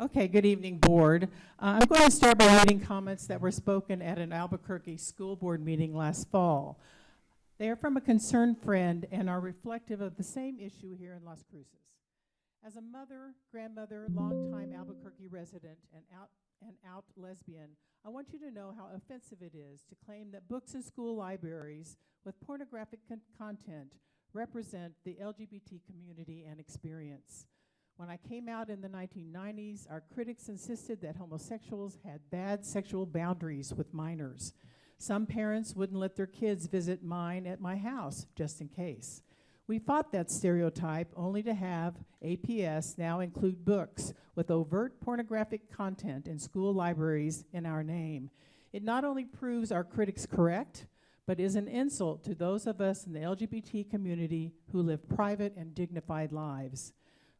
Okay, good evening, board. I'm going to start by reading comments that were spoken at an Albuquerque school board meeting last fall. They are from a concerned friend and are reflective of the same issue here in Las Cruces. As a mother, grandmother, longtime Albuquerque resident, and out lesbian, I want you to know how offensive it is to claim that books in school libraries with pornographic content represent the LGBT community and experience. When I came out in the 1990s, our critics insisted that homosexuals had bad sexual boundaries with minors. Some parents wouldn't let their kids visit mine at my house, just in case. We fought that stereotype only to have APS now include books with overt pornographic content in school libraries in our name. It not only proves our critics correct, but is an insult to those of us in the LGBT community who live private and dignified lives.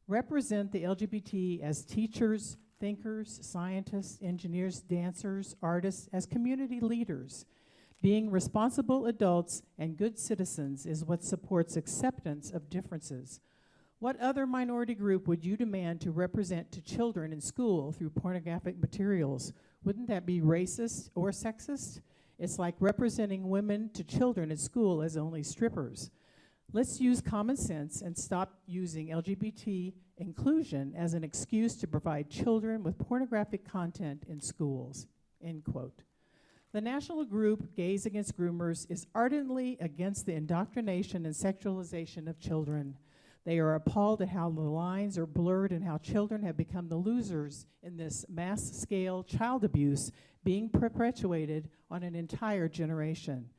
Represent the LGBT as teachers, thinkers, scientists, engineers, dancers, artists, as community leaders. Being responsible adults and good citizens is what supports acceptance of differences. What other minority group would you demand to represent to children in school through pornographic materials? Wouldn't that be racist or sexist? It's like representing women to children at school as only strippers. Let's use common sense and stop using LGBT inclusion as an excuse to provide children with pornographic content in schools, end quote. The national group Gays Against Groomers is ardently against the indoctrination and sexualization of children. They are appalled at how the lines are blurred and how children have become the losers in this mass-scale child abuse being perpetuated on an entire generation.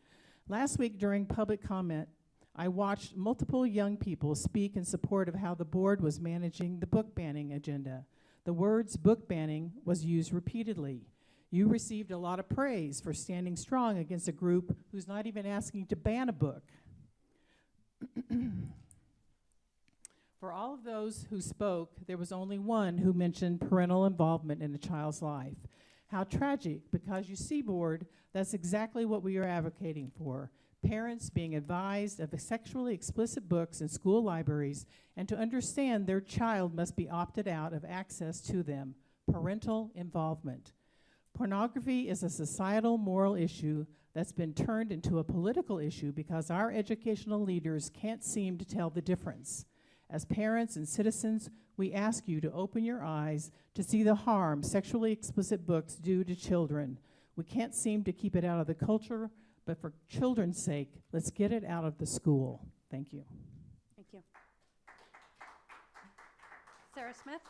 Last week during public comment, I watched multiple young people speak in support of how the board was managing the book banning agenda. The words book banning was used repeatedly. You received a lot of praise for standing strong against a group who's not even asking to ban a book. For all of those who spoke, there was only one who mentioned parental involvement in a child's life. How tragic, because you see, board, that's exactly what we are advocating for. Parents being advised of the sexually explicit books in school libraries and to understand their child must be opted out of access to them. Parental involvement. Pornography is a societal moral issue that's been turned into a political issue because our educational leaders can't seem to tell the difference. As parents and citizens, we ask you to open your eyes to see the harm sexually explicit books do to children. We can't seem to keep it out of the culture, but for children's sake, let's get it out of the school. Thank you. Thank you. Sarah Smith?